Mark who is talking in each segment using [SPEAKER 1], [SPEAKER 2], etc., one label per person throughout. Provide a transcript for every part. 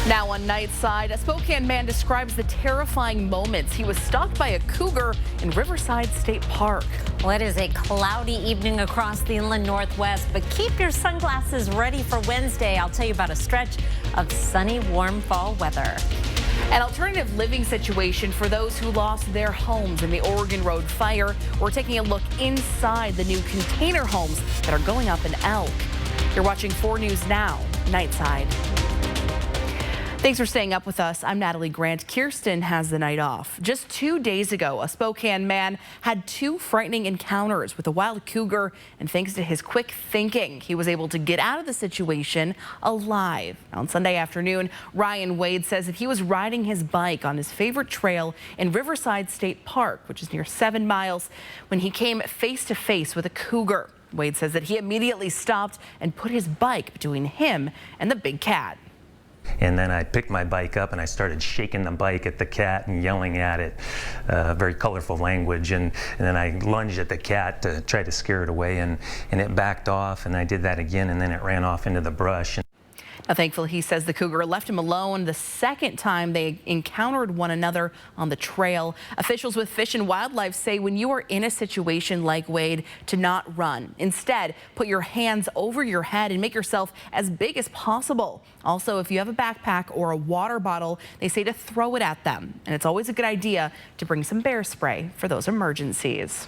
[SPEAKER 1] Now on Nightside, a Spokane man describes the terrifying moments he was stalked by a cougar in Riverside State Park.
[SPEAKER 2] Well, it is a cloudy evening across the inland northwest, but keep your sunglasses ready for Wednesday. I'll tell you about a stretch of sunny, warm fall weather.
[SPEAKER 1] An alternative living situation for those who lost their homes in the Oregon Road fire. We're taking a look inside the new container homes that are going up in Elk. You're watching 4 News Now, Nightside. Thanks for staying up with us. I'm Natalie Grant. Kirsten has the night off. Just 2 days ago, a Spokane man had 2 frightening encounters with a wild cougar, and thanks to his quick thinking, he was able to get out of the situation alive. On Sunday afternoon, Ryan Wade says that he was riding his bike on his favorite trail in Riverside State Park, which is near 7 miles, when he came face to face with a cougar. Wade says that he immediately stopped and put his bike between him and the big cat.
[SPEAKER 3] And then I picked my bike up and I started shaking the bike at the cat and yelling at it, very colorful language. And then I lunged at the cat to try to scare it away, and it backed off, and I did that again, and then it ran off into the brush.
[SPEAKER 1] Now, thankfully, he says the cougar left him alone the second time they encountered one another on the trail. Officials with Fish and Wildlife say when you are in a situation like Wade, to not run. Instead, put your hands over your head and make yourself as big as possible. Also, if you have a backpack or a water bottle, they say to throw it at them. And it's always a good idea to bring some bear spray for those emergencies.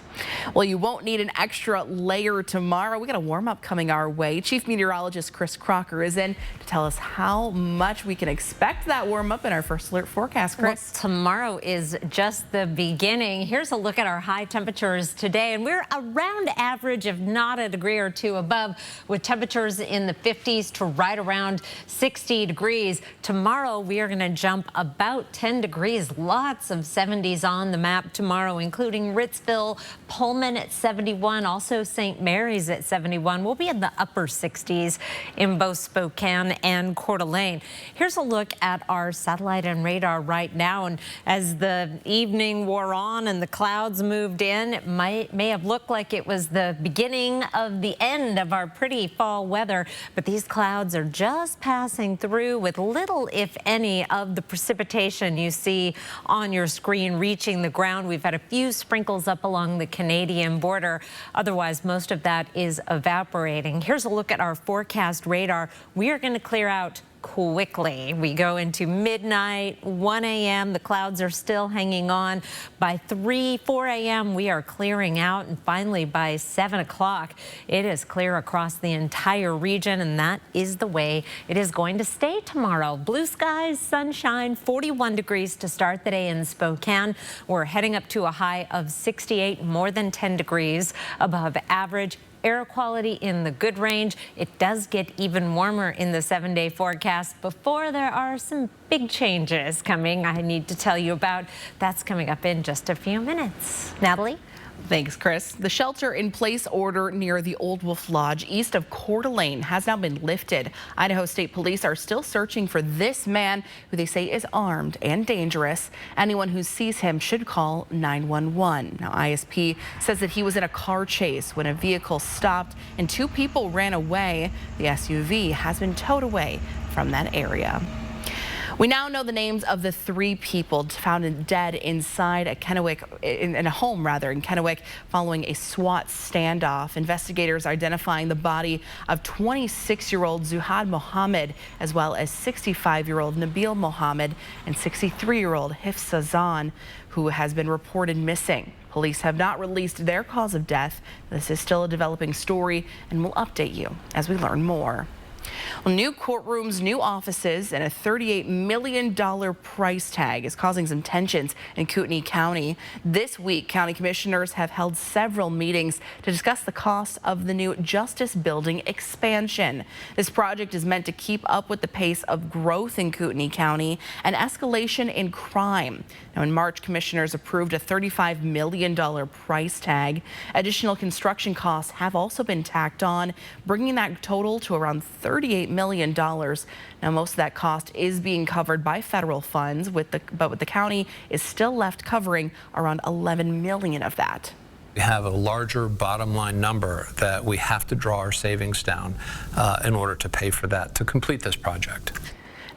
[SPEAKER 1] Well, you won't need an extra layer tomorrow. We got a warm up coming our way. Chief Meteorologist Chris Crocker is in to tell us how much we can expect that warm up in our first alert forecast. Chris.
[SPEAKER 2] Well, tomorrow is just the beginning. Here's a look at our high temperatures today, and we're around average, if not a degree or two above, with temperatures in the 50s to right around 60 degrees. Tomorrow we are going to jump about 10 degrees. Lots of 70s on the map tomorrow, including Ritzville, Pullman at 71, also St. Mary's at 71. We'll be in the upper 60s in both Spokane and Coeur d'Alene. Here's a look at our satellite and radar right now, and as the evening wore on and the clouds moved in, it may have looked like it was the beginning of the end of our pretty fall weather, but these clouds are just passing through with little, if any, of the precipitation you see on your screen reaching the ground. We've had a few sprinkles up along the Canadian border. Otherwise, most of that is evaporating. Here's a look at our forecast radar. We are going to clear out quickly. We go into midnight, 1 a.m. The clouds are still hanging on. By 4 a.m. we are clearing out, and finally by 7 o'clock it is clear across the entire region, and that is the way it is going to stay tomorrow. Blue skies, sunshine, 41 degrees to start the day in Spokane. We're heading up to a high of 68, more than 10 degrees above average. Air quality in the good range. It does get even warmer in the 7-day forecast before there are some big changes coming I need to tell you about. That's coming up in just a few minutes. Natalie?
[SPEAKER 1] Thanks, Chris. The shelter-in-place order near the Old Wolf Lodge east of Coeur d'Alene has now been lifted. Idaho State Police are still searching for this man, who they say is armed and dangerous. Anyone who sees him should call 911. Now, ISP says that he was in a car chase when a vehicle stopped and 2 people ran away. The SUV has been towed away from that area. We now know the names of the 3 people found dead inside a Kennewick, in a home in Kennewick, following a SWAT standoff. Investigators identifying the body of 26-year-old Zuhad Mohammed, as well as 65-year-old Nabil Mohammed and 63-year-old Hifsa Zahn, who has been reported missing. Police have not released their cause of death. This is still a developing story, and we'll update you as we learn more. Well, new courtrooms, new offices, and a $38 million price tag is causing some tensions in Kootenai County. This week, county commissioners have held several meetings to discuss the cost of the new Justice Building expansion. This project is meant to keep up with the pace of growth in Kootenai County and escalation in crime. Now, in March, commissioners approved a $35 million price tag. Additional construction costs have also been tacked on, bringing that total to around $38 million. Now, most of that cost is being covered by federal funds, but the county is still left covering around $11 million of that.
[SPEAKER 4] We have a larger bottom line number that we have to draw our savings down in order to pay for that, to complete this project.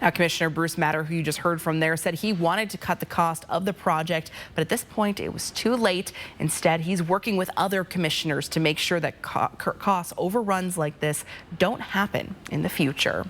[SPEAKER 1] Now, Commissioner Bruce Matter, who you just heard from there, said he wanted to cut the cost of the project, but at this point it was too late. Instead, he's working with other commissioners to make sure that cost overruns like this don't happen in the future.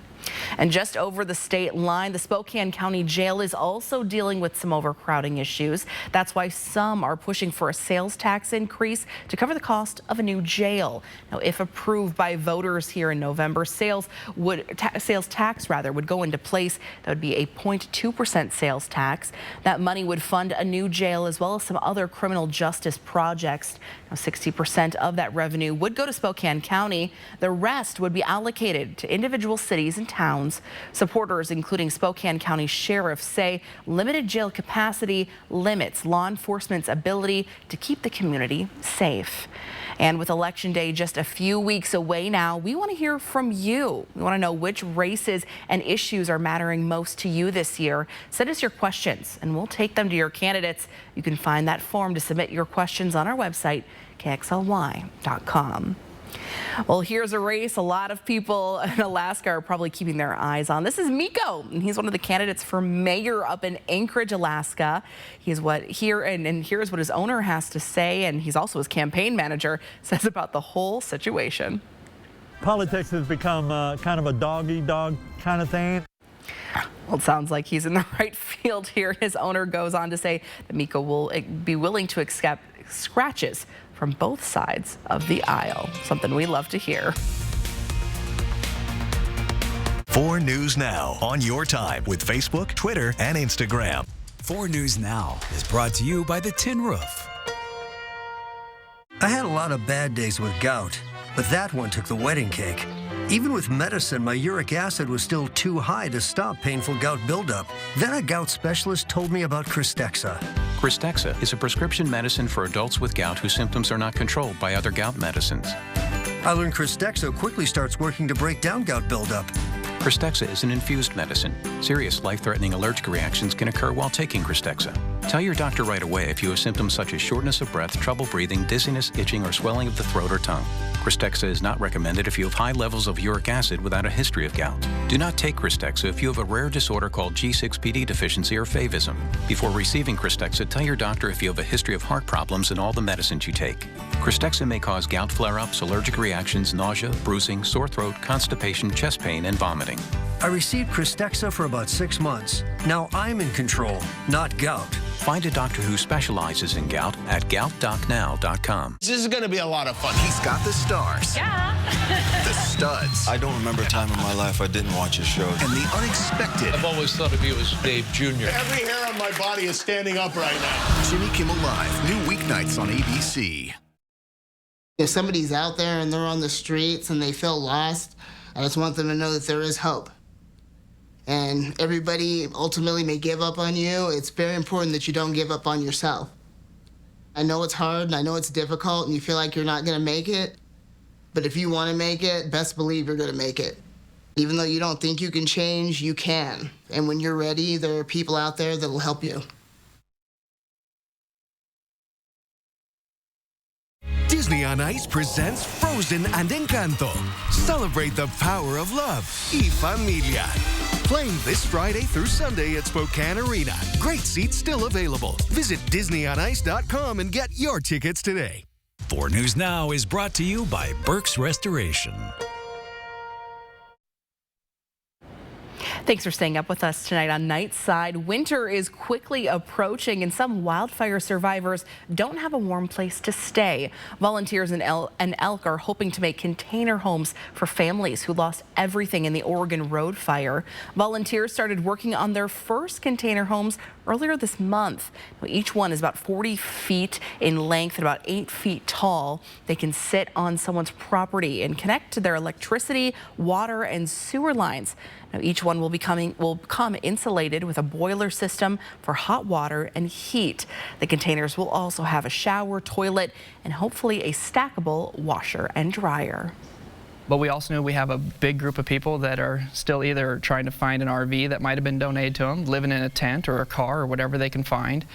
[SPEAKER 1] And just over the state line, the Spokane County Jail is also dealing with some overcrowding issues. That's why some are pushing for a sales tax increase to cover the cost of a new jail. Now, if approved by voters here in November, sales tax would go into place. That would be a 0.2% sales tax. That money would fund a new jail as well as some other criminal justice projects. Now, 60% of that revenue would go to Spokane County. The rest would be allocated to individual cities and towns. Supporters, including Spokane County Sheriff, say limited jail capacity limits law enforcement's ability to keep the community safe. And with Election Day just a few weeks away now, we want to hear from you. We want to know which races and issues are mattering most to you this year. Send us your questions and we'll take them to your candidates. You can find that form to submit your questions on our website, KXLY.com. Well, here's a race a lot of people in Alaska are probably keeping their eyes on. This is Miko, and he's one of the candidates for mayor up in Anchorage, Alaska. Here's what his owner has to say, and he's also his campaign manager, says about the whole situation.
[SPEAKER 5] Politics has become kind of a dog-eat-dog kind of thing.
[SPEAKER 1] Well, it sounds like he's in the right field here. His owner goes on to say that Miko will be willing to accept scratches from both sides of the aisle. Something we love to hear.
[SPEAKER 6] 4 News Now on your time with Facebook, Twitter, and Instagram.
[SPEAKER 7] 4 News Now is brought to you by the Tin Roof.
[SPEAKER 8] I had a lot of bad days with gout, but that one took the wedding cake. Even with medicine, my uric acid was still too high to stop painful gout buildup. Then a gout specialist told me about Cristexa.
[SPEAKER 9] Cristexa is a prescription medicine for adults with gout whose symptoms are not controlled by other gout medicines.
[SPEAKER 8] I learned Cristexa quickly starts working to break down gout buildup.
[SPEAKER 9] Cristexa is an infused medicine. Serious life-threatening allergic reactions can occur while taking Cristexa. Tell your doctor right away if you have symptoms such as shortness of breath, trouble breathing, dizziness, itching, or swelling of the throat or tongue. Cristexa is not recommended if you have high levels of uric acid without a history of gout. Do not take Cristexa if you have a rare disorder called G6PD deficiency or favism. Before receiving Cristexa, tell your doctor if you have a history of heart problems and all the medicines you take. Cristexa may cause gout flare-ups, allergic reactions, nausea, bruising, sore throat, constipation, chest pain, and vomiting.
[SPEAKER 8] I received Cristexa for about 6 months. Now I'm in control, not gout.
[SPEAKER 9] Find a doctor who specializes in gout at goutdocnow.com.
[SPEAKER 10] This is going to be a lot of fun.
[SPEAKER 6] He's got the stars.
[SPEAKER 2] Yeah.
[SPEAKER 6] The studs.
[SPEAKER 11] I don't remember a time in my life I didn't watch his shows.
[SPEAKER 6] And the unexpected.
[SPEAKER 4] I've always thought of you as Dave Jr.
[SPEAKER 10] Every hair on my body is standing up right now.
[SPEAKER 6] Jimmy Kimmel Live, new weeknights on ABC.
[SPEAKER 12] If somebody's out there and they're on the streets and they feel lost, I just want them to know that there is hope. And everybody ultimately may give up on you. It's very important that you don't give up on yourself. I know it's hard and I know it's difficult and you feel like you're not going to make it. But if you want to make it, best believe you're going to make it. Even though you don't think you can change, you can. And when you're ready, there are people out there that will help you.
[SPEAKER 13] Disney on Ice presents Frozen and Encanto. Celebrate the power of love y familia. Playing this Friday through Sunday at Spokane Arena. Great seats still available. Visit DisneyOnIce.com and get your tickets today.
[SPEAKER 7] 4 News Now is brought to you by Burke's Restoration.
[SPEAKER 1] Thanks for staying up with us tonight on Nightside. Winter is quickly approaching and some wildfire survivors don't have a warm place to stay. Volunteers in Elk are hoping to make container homes for families who lost everything in the Oregon Road fire. Volunteers started working on their first container homes earlier this month. Each one is about 40 feet in length and about 8 feet tall. They can sit on someone's property and connect to their electricity, water, and sewer lines. Now, each one will come insulated with a boiler system for hot water and heat. The containers will also have a shower, toilet, and hopefully a stackable washer and dryer.
[SPEAKER 14] But we also knew we have a big group of people that are still either trying to find an RV that might have been donated to them, living in a tent or a car or whatever they can find.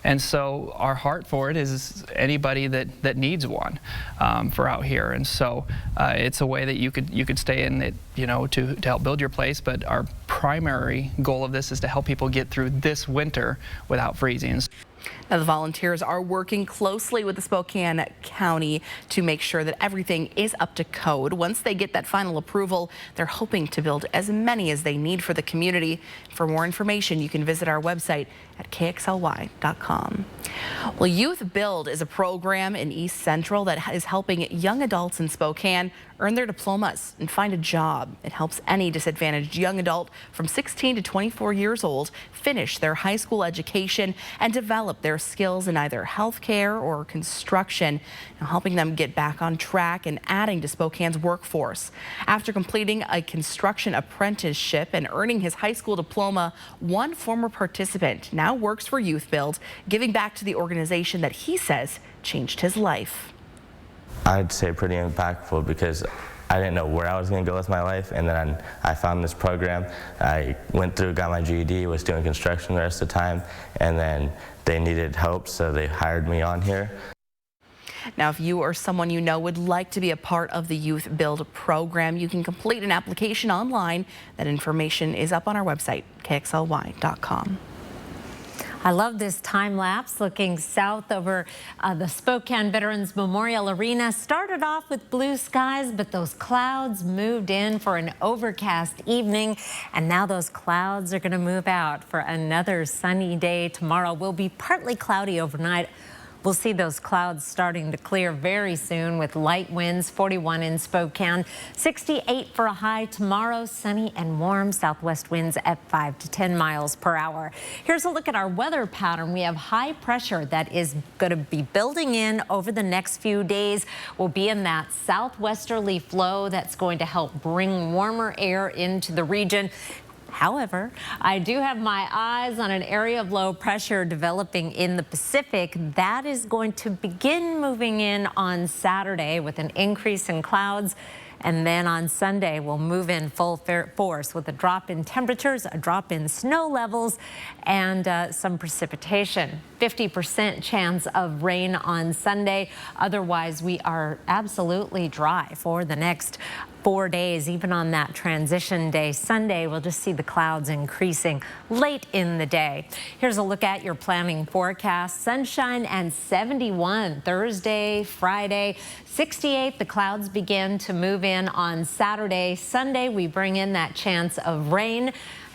[SPEAKER 14] And so our heart for it is anybody that needs one for out here. And so it's a way that you could stay in it, you know, to help build your place. But our primary goal of this is to help people get through this winter without freezing.
[SPEAKER 1] Now, the volunteers are working closely with the Spokane County to make sure that everything is up to code. Once they get that final approval, they're hoping to build as many as they need for the community. For more information, you can visit our website at kxly.com. Well, Youth Build is a program in East Central that is helping young adults in Spokane earn their diplomas and find a job. It helps any disadvantaged young adult from 16 to 24 years old finish their high school education and develop their skills in either healthcare or construction, helping them get back on track and adding to Spokane's workforce. After completing a construction apprenticeship and earning his high school diploma, one former participant now works for Youth Build, giving back to the organization that he says changed his life.
[SPEAKER 15] I'd say pretty impactful because I didn't know where I was going to go with my life, and then I found this program. I went through, got my GED, was doing construction the rest of the time, and then they needed help, so they hired me on here.
[SPEAKER 1] Now, if you or someone you know would like to be a part of the Youth Build program, you can complete an application online. That information is up on our website, kxly.com.
[SPEAKER 2] I love this time lapse looking south over the Spokane Veterans Memorial Arena. Started off with blue skies, but those clouds moved in for an overcast evening, and now those clouds are going to move out for another sunny day tomorrow. Will be partly cloudy overnight. We'll see those clouds starting to clear very soon with light winds, 41 in Spokane, 68 for a high tomorrow, sunny and warm, southwest winds at 5 to 10 miles per hour. Here's a look at our weather pattern. We have high pressure that is going to be building in over the next few days. We'll be in that southwesterly flow that's going to help bring warmer air into the region. However, I do have my eyes on an area of low pressure developing in the Pacific. That is going to begin moving in on Saturday with an increase in clouds. And then on Sunday, we'll move in full force with a drop in temperatures, a drop in snow levels, and some precipitation. 50% chance of rain on Sunday. Otherwise, we are absolutely dry for the next 4 days. Even on that transition day, Sunday, we'll just see the clouds increasing late in the day. Here's a look at your planning forecast. Sunshine and 71 Thursday, Friday, 68. The clouds begin to move in on Saturday. Sunday, we bring in that chance of rain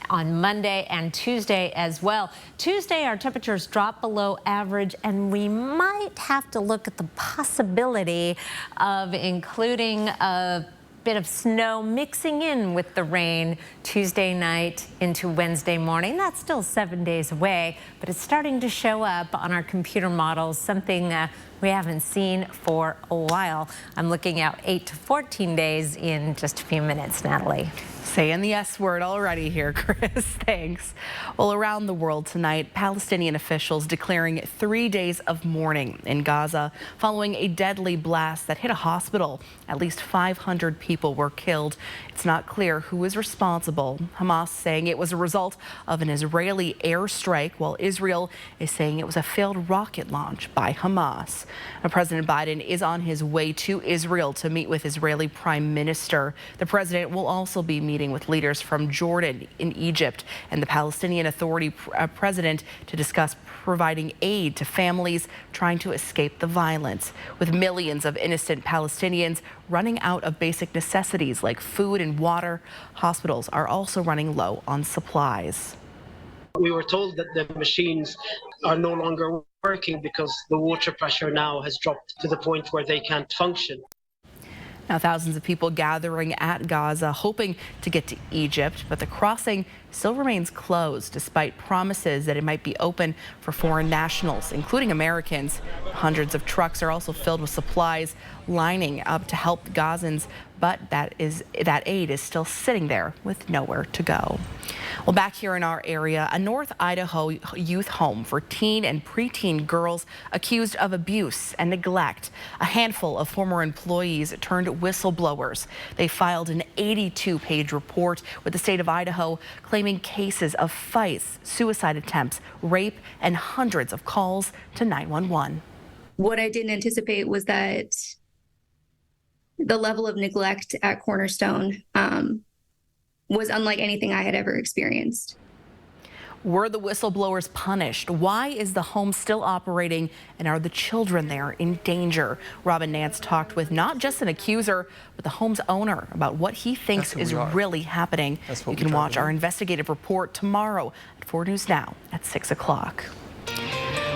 [SPEAKER 2] on Monday and Tuesday as well. Tuesday, our temperatures drop below average, and we might have to look at the possibility of including a bit of snow mixing in with the rain Tuesday night into Wednesday morning. That's still 7 days away, but it's starting to show up on our computer models, something we haven't seen for a while. I'm looking at 8 to 14 days in just a few minutes, Natalie.
[SPEAKER 1] Saying the S word already here, Chris. Thanks. Well, around the world tonight, Palestinian officials declaring 3 days of mourning in Gaza following a deadly blast that hit a hospital. At least 500 people were killed. It's not clear who is responsible. Hamas saying it was a result of an Israeli airstrike, while Israel is saying it was a failed rocket launch by Hamas. Now, President Biden is on his way to Israel to meet with Israeli Prime Minister. The president will also be meeting with leaders from Jordan, in Egypt, and the Palestinian Authority president to discuss providing aid to families trying to escape the violence. With millions of innocent Palestinians running out of basic necessities like food and water, hospitals are also running low on supplies.
[SPEAKER 16] We were told that the machines are no longer working because the water pressure now has dropped to the point where they can't function.
[SPEAKER 1] Now, thousands of people gathering at Gaza hoping to get to Egypt, but the crossing still remains closed despite promises that it might be open for foreign nationals, including Americans. Hundreds of trucks are also filled with supplies lining up to help Gazans, but that aid is still sitting there with nowhere to go. Well, back here in our area, a North Idaho youth home for teen and preteen girls accused of abuse and neglect. A handful of former employees turned whistleblowers. They filed an 82-page report with the state of Idaho claiming cases of fights, suicide attempts, rape, and hundreds of calls to 911.
[SPEAKER 17] What I didn't anticipate was that the level of neglect at Cornerstone was unlike anything I had ever experienced.
[SPEAKER 1] Were the whistleblowers punished? Why is the home still operating, and are the children there in danger? Robin Nance talked with not just an accuser, but the home's owner about what he thinks is really happening. You can watch our investigative report tomorrow at 4 News Now at 6 o'clock.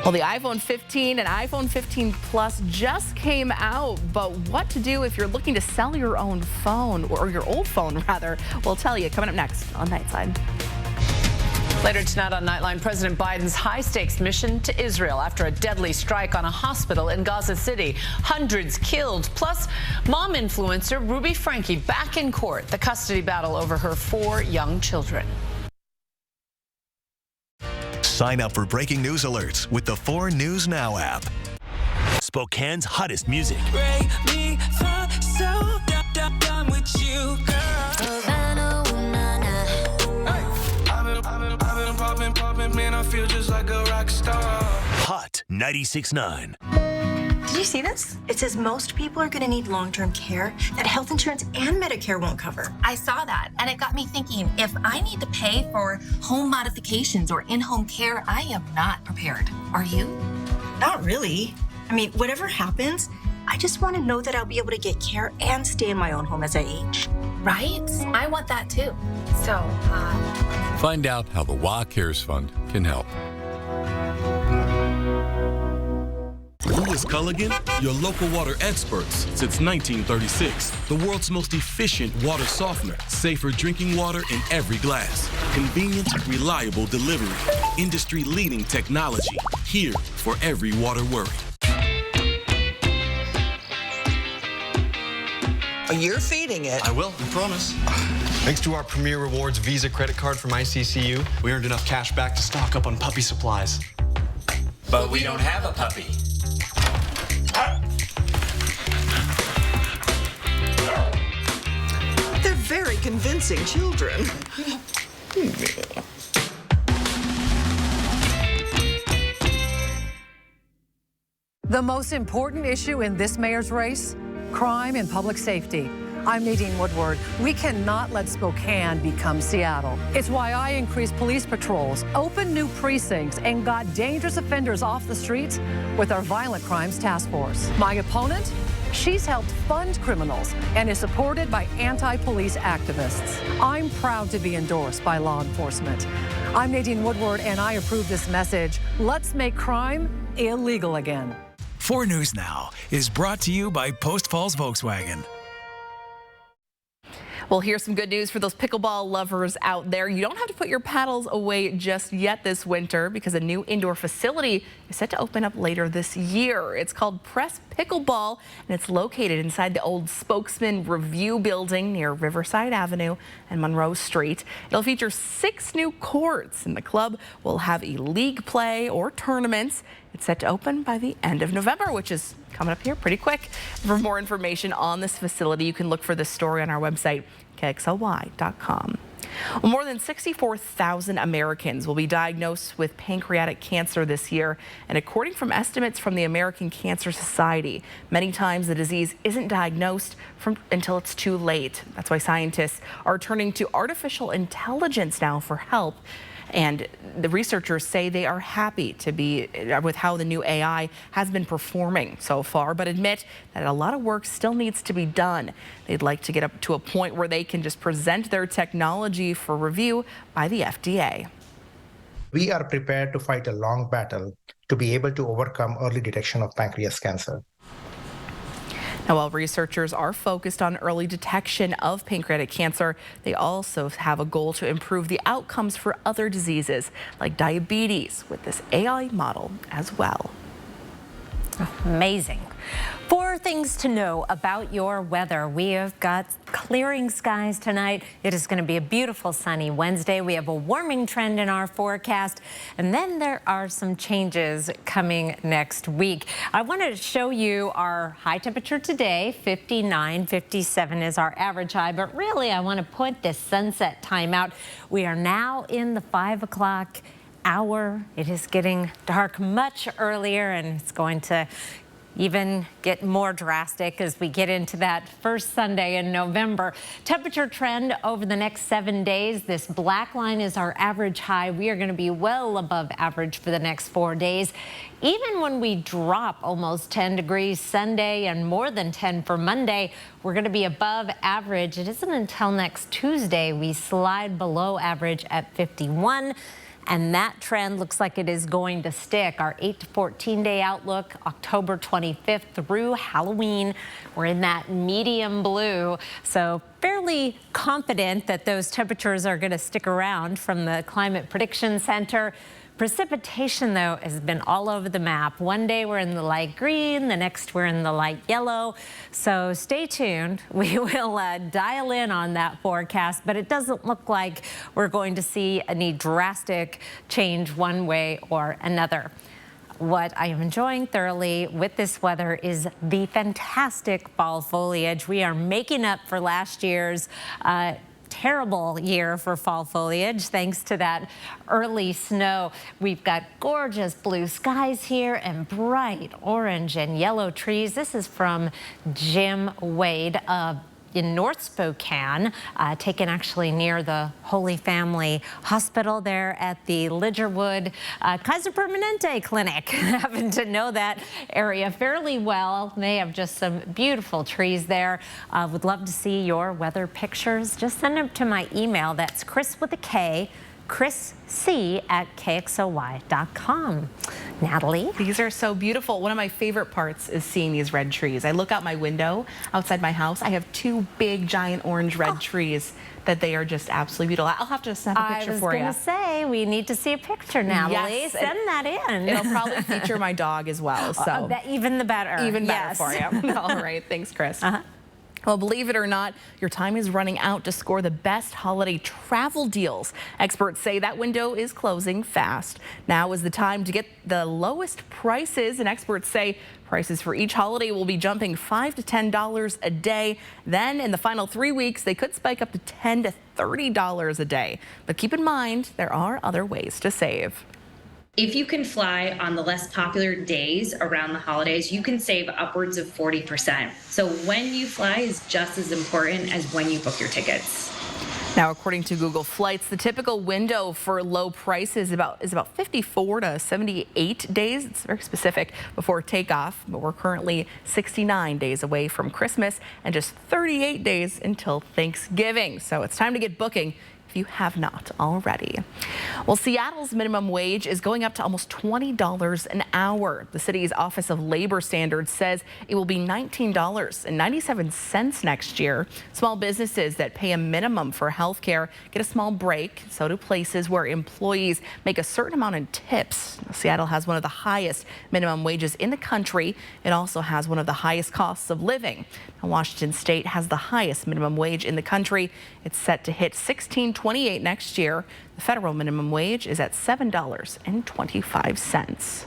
[SPEAKER 1] Well, the iPhone 15 and iPhone 15 Plus just came out, but what to do if you're looking to sell your own phone, or your old phone rather, we'll tell you coming up next on Nightside.
[SPEAKER 18] Later tonight on Nightline, President Biden's high-stakes mission to Israel after a deadly strike on a hospital in Gaza City. Hundreds killed, plus mom influencer Ruby Franke back in court, the custody battle over her 4 young children.
[SPEAKER 6] Sign up for breaking news alerts with the 4 News Now app.
[SPEAKER 7] Spokane's hottest music.
[SPEAKER 19] Break me from so done with you, girl. Poppin', man, I feel just like a rock star.
[SPEAKER 7] Hot 96.9.
[SPEAKER 20] Did you see this? It says most people are going to need long-term care that health insurance and Medicare won't cover.
[SPEAKER 21] I saw that, and it got me thinking, if I need to pay for home modifications or in-home care, I am not prepared. Are you?
[SPEAKER 20] Not really. I mean, whatever happens, I just want to know that I'll be able to get care and stay in my own home as I age.
[SPEAKER 21] Right? I want that too. So,
[SPEAKER 22] Find out how the WA Cares Fund can help.
[SPEAKER 23] Lewis Culligan, your local water experts since 1936. The world's most efficient water softener. Safer drinking water in every glass. Convenient, reliable delivery. Industry-leading technology. Here for every water worry.
[SPEAKER 24] You're feeding it.
[SPEAKER 11] I will, I promise. Thanks to our Premier Rewards Visa credit card from ICCU, we earned enough cash back to stock up on puppy supplies.
[SPEAKER 25] But we don't have a puppy.
[SPEAKER 24] They're very convincing children.
[SPEAKER 26] The most important issue in this mayor's race? Crime and public safety. I'm Nadine Woodward. We cannot let Spokane become Seattle. It's why I increased police patrols, opened new precincts, and got dangerous offenders off the streets with our Violent Crimes Task Force. My opponent? She's helped fund criminals and is supported by anti-police activists. I'm proud to be endorsed by law enforcement. I'm Nadine Woodward, and I approve this message. Let's make crime illegal again.
[SPEAKER 7] 4 News Now is brought to you by Post Falls Volkswagen.
[SPEAKER 1] Well, here's some good news for those pickleball lovers out there. You don't have to put your paddles away just yet this winter because a new indoor facility is set to open up later this year. It's called Press Pickleball, and it's located inside the old Spokesman Review building near Riverside Avenue and Monroe Street. It'll feature 6 new courts, and the club will have a league play or tournaments. It's set to open by the end of November, which is coming up here pretty quick. For more information on this facility, you can look for this story on our website, KXLY.com. Well, more than 64,000 Americans will be diagnosed with pancreatic cancer this year, and according from estimates from the American Cancer Society, many times the disease isn't diagnosed until it's too late. That's why scientists are turning to artificial intelligence now for help. And the researchers say they are happy to be with how the new AI has been performing so far, but admit that a lot of work still needs to be done. They'd like to get up to a point where they can just present their technology for review by the FDA.
[SPEAKER 27] We are prepared to fight a long battle to be able to overcome early detection of pancreas cancer.
[SPEAKER 1] Now, while researchers are focused on early detection of pancreatic cancer, they also have a goal to improve the outcomes for other diseases like diabetes with this AI model as well.
[SPEAKER 2] Amazing. 4 things to know about your weather. We have got clearing skies tonight. It is going to be a beautiful sunny Wednesday. We have a warming trend in our forecast, and then there are some changes coming next week. I want to show you our high temperature today. 59, 57 is our average high, but really I want to put this sunset time out. We are now in the 5 o'clock hour. It is getting dark much earlier, and it's going to even get more drastic as we get into that first Sunday in November. Temperature trend over the next 7 days. This black line is our average high. We are going to be well above average for the next 4 days. Even when we drop almost 10 degrees Sunday and more than 10 for Monday, we're going to be above average. It isn't until next Tuesday we slide below average at 51. And that trend looks like it is going to stick. Our 8 to 14 day outlook, October 25th through Halloween. We're in that medium blue. So fairly confident that those temperatures are going to stick around from the Climate Prediction Center. Precipitation, though, has been all over the map. One day we're in the light green, the next we're in the light yellow. So stay tuned. We will dial in on that forecast, but it doesn't look like we're going to see any drastic change one way or another. What I am enjoying thoroughly with this weather is the fantastic fall foliage. We are making up for last year's terrible year for fall foliage thanks to that early snow. We've got gorgeous blue skies here and bright orange and yellow trees. This is from Jim Wade in North Spokane, taken actually near the Holy Family Hospital there at the Lidgerwood Kaiser Permanente Clinic. Happen to know that area fairly well. They have just some beautiful trees there. Would love to see your weather pictures. Just send them to my email. That's Chris with a K, chrisc@kxoy.com. Natalie?
[SPEAKER 1] These are so beautiful. One of my favorite parts is seeing these red trees. I look out my window outside my house. I have 2 big, giant orange red trees that they are just absolutely beautiful. I'll have to snap a picture for you.
[SPEAKER 2] I was going to say, we need to see a picture, Natalie.
[SPEAKER 1] Yes,
[SPEAKER 2] send that in.
[SPEAKER 1] It'll probably feature my dog as well. So
[SPEAKER 2] even the better.
[SPEAKER 1] Even better for you. All right. Thanks, Chris. Well, believe it or not, your time is running out to score the best holiday travel deals. Experts say that window is closing fast. Now is the time to get the lowest prices, and experts say prices for each holiday will be jumping $5 to $10 a day. Then in the final 3 weeks, they could spike up to $10 to $30 a day. But keep in mind, there are other ways to save.
[SPEAKER 3] If you can fly on the less popular days around the holidays, you can save upwards of 40%. So when you fly is just as important as when you book your tickets.
[SPEAKER 1] Now, according to Google Flights, the typical window for low prices is about 54 to 78 days. It's very specific before takeoff, but we're currently 69 days away from Christmas and just 38 days until Thanksgiving. So it's time to get booking if you have not already. Well, Seattle's minimum wage is going up to almost $20 an hour. The city's Office of Labor Standards says it will be $19.97 next year. Small businesses that pay a minimum for health care get a small break. So do places where employees make a certain amount in tips. Seattle has one of the highest minimum wages in the country. It also has one of the highest costs of living. Now, Washington State has the highest minimum wage in the country. It's set to hit $16.28 next year. The federal minimum wage is at $7.25.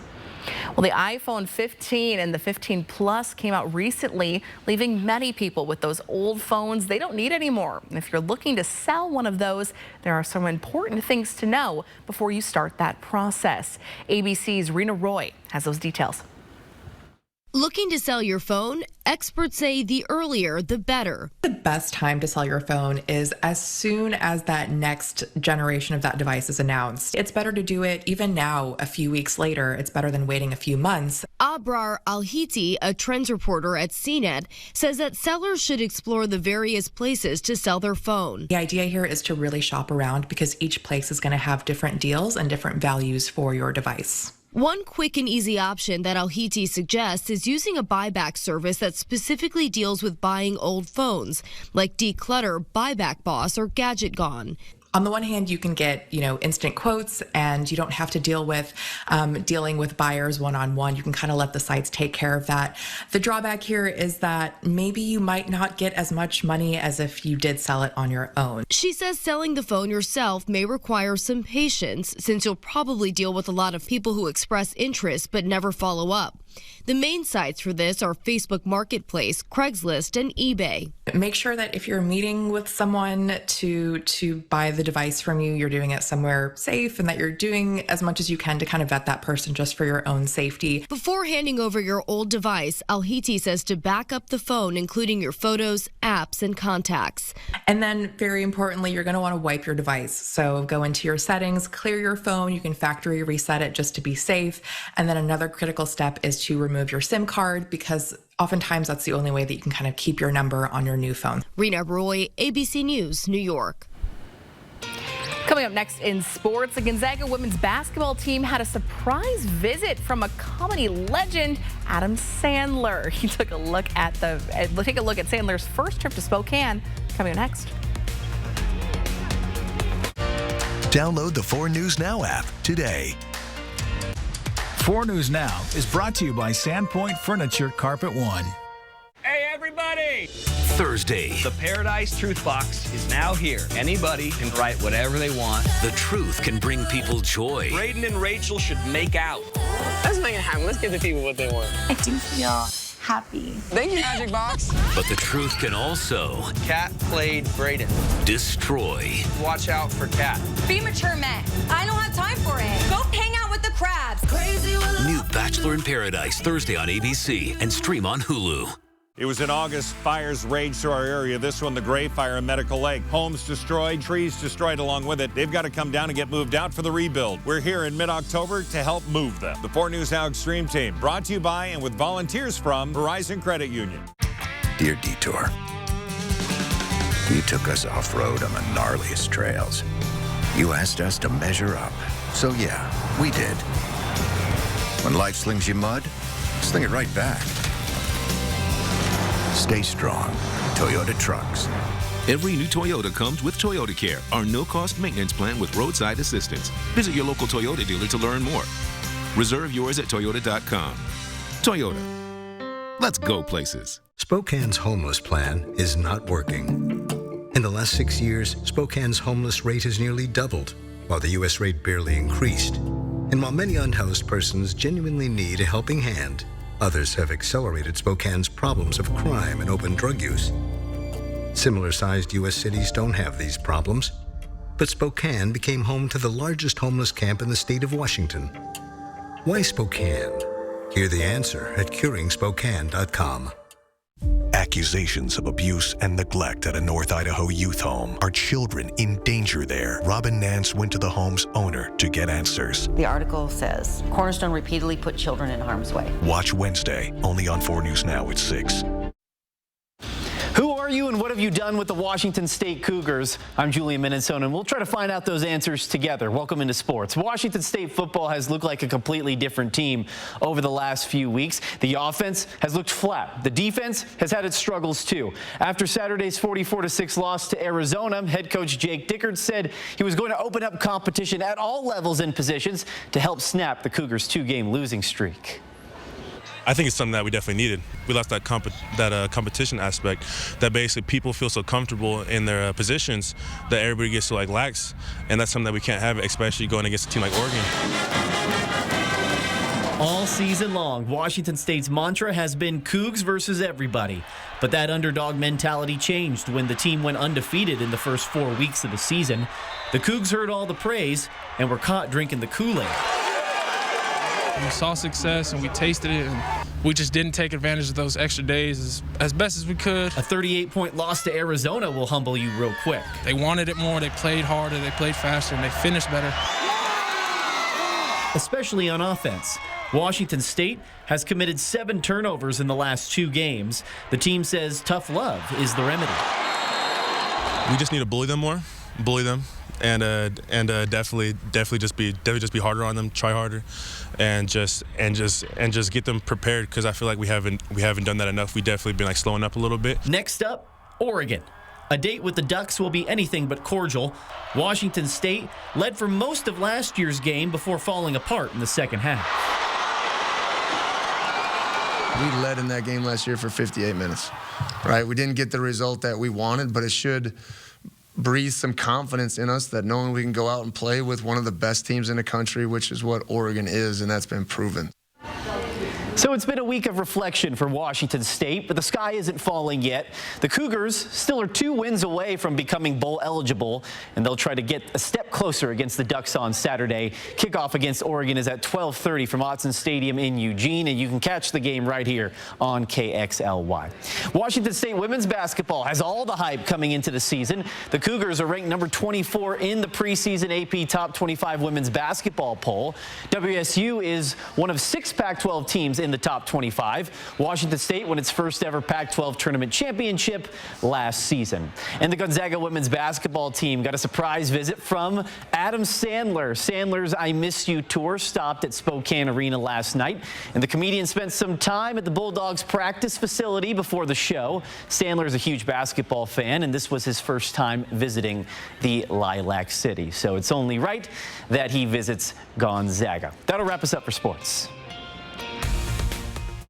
[SPEAKER 1] Well, the iPhone 15 and the 15 Plus came out recently, leaving many people with those old phones they don't need anymore. And if you're looking to sell one of those, there are some important things to know before you start that process. ABC's Rena Roy has those details.
[SPEAKER 4] Looking to sell your phone? Experts say the earlier, the better.
[SPEAKER 5] The best time to sell your phone is as soon as that next generation of that device is announced. It's better to do it even now, a few weeks later. It's better than waiting a few months.
[SPEAKER 4] Abrar Alhiti, a trends reporter at CNET, says that sellers should explore the various places to sell their phone.
[SPEAKER 5] The idea here is to really shop around because each place is going to have different deals and different values for your device.
[SPEAKER 4] One quick and easy option that Alhiti suggests is using a buyback service that specifically deals with buying old phones, like Declutter, Buyback Boss, or Gadget Gone.
[SPEAKER 5] On the one hand, you can get, instant quotes and you don't have to deal with dealing with buyers one-on-one. You can kind of let the sites take care of that. The drawback here is that maybe you might not get as much money as if you did sell it on your own.
[SPEAKER 4] She says selling the phone yourself may require some patience since you'll probably deal with a lot of people who express interest but never follow up. The main sites for this are Facebook Marketplace, Craigslist, and eBay.
[SPEAKER 5] Make sure that if you're meeting with someone to buy the device from you, you're doing it somewhere safe and that you're doing as much as you can to kind of vet that person just for your own safety.
[SPEAKER 4] Before handing over your old device, Al-Hiti says to back up the phone, including your photos, apps, and contacts.
[SPEAKER 5] And then very importantly, you're going to want to wipe your device. So go into your settings, clear your phone. You can factory reset it just to be safe. And then another critical step is to remove your SIM card, because oftentimes that's the only way that you can kind of keep your number on your new phone.
[SPEAKER 4] Rena Roy, ABC News, New York.
[SPEAKER 1] Coming up next in sports, the Gonzaga women's basketball team had a surprise visit from a comedy legend, Adam Sandler. He took a look at Sandler's first trip to Spokane. Coming up next.
[SPEAKER 6] Download the 4 News Now app today.
[SPEAKER 7] 4 News Now is brought to you by Sandpoint Furniture Carpet One.
[SPEAKER 8] Hey, everybody!
[SPEAKER 9] Thursday.
[SPEAKER 8] The Paradise Truth Box is now here. Anybody can write whatever they want.
[SPEAKER 9] The truth can bring people joy.
[SPEAKER 8] Braden and Rachel should make out.
[SPEAKER 10] Let's make it happen. Let's give the people what they want.
[SPEAKER 12] I do feel happy.
[SPEAKER 10] Thank you, Magic Box.
[SPEAKER 9] But the truth can also...
[SPEAKER 8] Kat played Braden.
[SPEAKER 9] Destroy.
[SPEAKER 8] Watch out for Kat.
[SPEAKER 12] Be mature men. I don't have time for it. Go hang out with the crabs. Crazy.
[SPEAKER 9] New Bachelor in Paradise, Thursday on ABC and stream on Hulu.
[SPEAKER 13] It was in August, fires raged through our area. This one, the Gray Fire in Medical Lake. Homes destroyed, trees destroyed along with it. They've got to come down and get moved out for the rebuild. We're here in mid-October to help move them. The 4 News Now Extreme Team, brought to you by and with volunteers from Horizon Credit Union.
[SPEAKER 14] Dear Detour, you took us off-road on the gnarliest trails. You asked us to measure up. So yeah, we did. When life slings you mud, sling it right back. Stay strong. Toyota Trucks.
[SPEAKER 15] Every new Toyota comes with Toyota Care, our no-cost maintenance plan with roadside assistance. Visit your local Toyota dealer to learn more. Reserve yours at Toyota.com. Toyota. Let's go places.
[SPEAKER 28] Spokane's homeless plan is not working. In the last 6 years, Spokane's homeless rate has nearly doubled, while the U.S. rate barely increased. And while many unhoused persons genuinely need a helping hand, others have accelerated Spokane's problems of crime and open drug use. Similar-sized U.S. cities don't have these problems, but Spokane became home to the largest homeless camp in the state of Washington. Why Spokane? Hear the answer at curingspokane.com.
[SPEAKER 6] Accusations of abuse and neglect at a North Idaho youth home. Are children in danger there? Robin Nance went to the home's owner to get answers.
[SPEAKER 29] The article says Cornerstone repeatedly put children in harm's way.
[SPEAKER 6] Watch Wednesday, only on 4 News Now at 6.
[SPEAKER 30] Who are you and what have you done with the Washington State Cougars? I'm Julian Minnesota, and we'll try to find out those answers together. Welcome into sports. Washington State football has looked like a completely different team over the last few weeks. The offense has looked flat. The defense has had its struggles too. After Saturday's 44-6 loss to Arizona, head coach Jake Dickert said he was going to open up competition at all levels and positions to help snap the Cougars' 2-game losing streak.
[SPEAKER 31] I think it's something that we definitely needed. We lost that competition aspect, that basically people feel so comfortable in their positions that everybody gets so lax, and that's something that we can't have, especially going against a team like Oregon.
[SPEAKER 30] All season long, Washington State's mantra has been Cougs versus everybody. But that underdog mentality changed when the team went undefeated in the first 4 weeks of the season. The Cougs heard all the praise and were caught drinking the Kool-Aid.
[SPEAKER 32] We saw success and we tasted it, and we just didn't take advantage of those extra days as best as we could.
[SPEAKER 30] A 38-point loss to Arizona will humble you real quick.
[SPEAKER 32] They wanted it more, they played harder, they played faster, and they finished better.
[SPEAKER 30] Especially on offense. Washington State has committed 7 turnovers in the last 2 games. The team says tough love is the remedy.
[SPEAKER 31] We just need to bully them more, and definitely just be harder on them, try harder, and just get them prepared, because I feel like we haven't done that enough. We definitely been slowing up a little bit.
[SPEAKER 30] Next up, Oregon. A date with the Ducks will be anything but cordial. Washington State led for most of last year's game before falling apart in the second half.
[SPEAKER 33] We led in that game last year for 58 minutes, right? We didn't get the result that we wanted, but it should breathe some confidence in us that knowing we can go out and play with one of the best teams in the country, which is what Oregon is, and that's been proven.
[SPEAKER 30] So it's been a week of reflection for Washington State, but the sky isn't falling yet. The Cougars still are 2 wins away from becoming bowl eligible, and they'll try to get a step closer against the Ducks on Saturday. Kickoff against Oregon is at 12:30 from Autzen Stadium in Eugene, and you can catch the game right here on KXLY. Washington State women's basketball has all the hype coming into the season. The Cougars are ranked number 24 in the preseason AP Top 25 women's basketball poll. WSU is one of 6 Pac-12 teams in the top 25. Washington State won its first ever Pac-12 tournament championship last season. And the Gonzaga women's basketball team got a surprise visit from Adam Sandler. Sandler's I Miss You tour stopped at Spokane Arena last night, and the comedian spent some time at the Bulldogs practice facility before the show. Sandler is a huge basketball fan, and this was his first time visiting the Lilac City. So it's only right that he visits Gonzaga. That'll wrap us up for sports.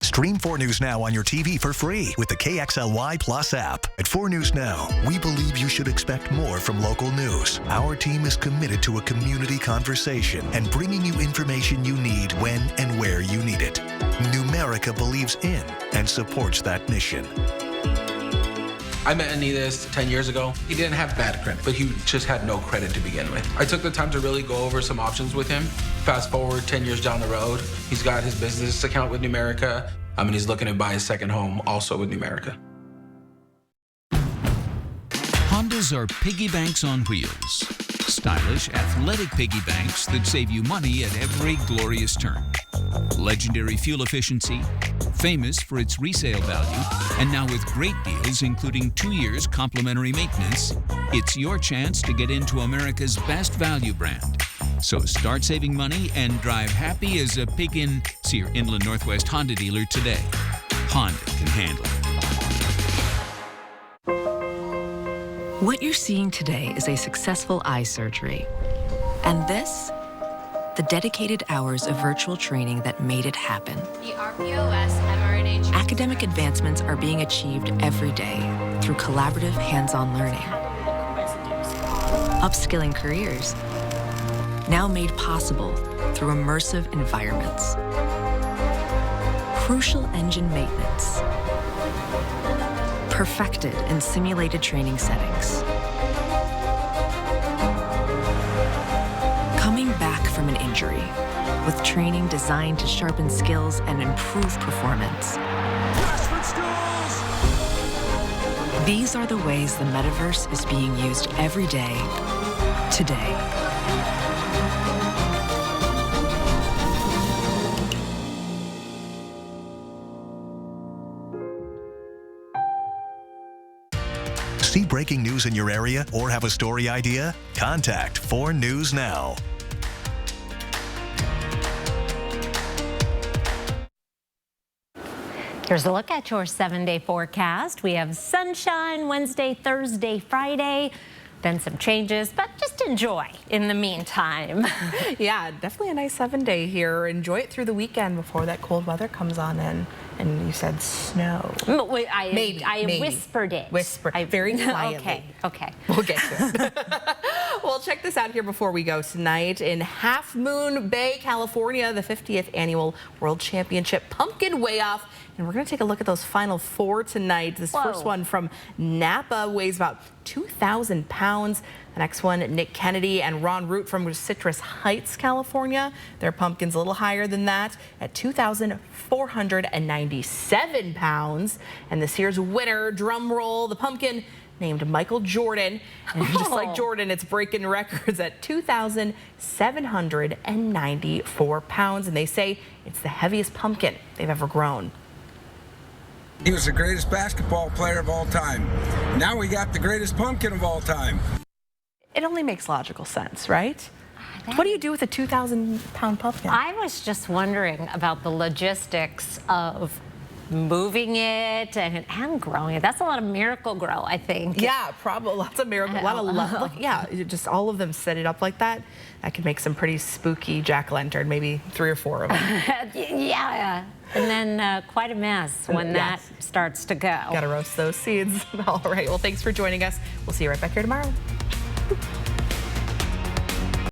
[SPEAKER 6] Stream 4 News Now on your TV for free with the KXLY Plus app. At 4 News Now, we believe you should expect more from local news. Our team is committed to a community conversation and bringing you information you need when and where you need it. Numerica believes in and supports that mission.
[SPEAKER 11] I met Anidas 10 years ago. He didn't have bad credit, but he just had no credit to begin with. I took the time to really go over some options with him. Fast forward 10 years down the road, he's got his business account with Numerica, and he's looking to buy his second home also with Numerica.
[SPEAKER 16] Hondas are piggy banks on wheels. Stylish, athletic piggy banks that save you money at every glorious turn. Legendary fuel efficiency, famous for its resale value, and now with great deals including 2 years complimentary maintenance, it's your chance to get into America's best value brand. So start saving money and drive happy as a pig in. See your Inland Northwest Honda dealer today. Honda can handle it.
[SPEAKER 17] What you're seeing today is a successful eye surgery. And this, the dedicated hours of virtual training that made it happen.
[SPEAKER 18] The RPOS mRNA.
[SPEAKER 17] Academic advancements are being achieved every day through collaborative hands-on learning. Upskilling careers, now made possible through immersive environments. Crucial engine maintenance, perfected in simulated training settings. Coming back from an injury with training designed to sharpen skills and improve performance. These are the ways the metaverse is being used every day, today.
[SPEAKER 6] See breaking news in your area or have a story idea? Contact 4 News Now.
[SPEAKER 2] Here's a look at your 7-day forecast. We have sunshine Wednesday, Thursday, Friday. Then some changes, but just enjoy in the meantime.
[SPEAKER 1] Yeah, definitely a nice 7-day here. Enjoy it through the weekend before that cold weather comes on in. And you said snow.
[SPEAKER 2] Wait,
[SPEAKER 1] maybe.
[SPEAKER 2] Whispered it.
[SPEAKER 1] Very quietly.
[SPEAKER 2] Okay.
[SPEAKER 1] We'll get to it. Well, check this out here before we go tonight. In Half Moon Bay, California, the 50th Annual World Championship Pumpkin Weigh-Off. And we're going to take a look at those final 4 tonight. This first one from Napa weighs about 2,000 pounds. The next one, Nick Kennedy and Ron Root from Citrus Heights, California. Their pumpkin's a little higher than that at 2,497 pounds. And this year's winner, drum roll, the pumpkin named Michael Jordan. And just like Jordan, it's breaking records at 2,794 pounds. And they say it's the heaviest pumpkin they've ever grown.
[SPEAKER 19] He was the greatest basketball player of all time. Now we got the greatest pumpkin of all time.
[SPEAKER 1] It only makes logical sense, right? What do you do with a 2,000-pound pumpkin?
[SPEAKER 2] I was just wondering about the logistics of moving it and growing it. That's a lot of Miracle Grow, I think.
[SPEAKER 1] Yeah, probably lots of Miracle. A lot of love. Yeah, just all of them set it up like that. That could make some pretty spooky jack-o'-lantern, maybe 3 or 4 of them.
[SPEAKER 2] Yeah. And then quite a mess when that starts to go.
[SPEAKER 1] Got to roast those seeds. All right. Well, thanks for joining us. We'll see you right back here tomorrow.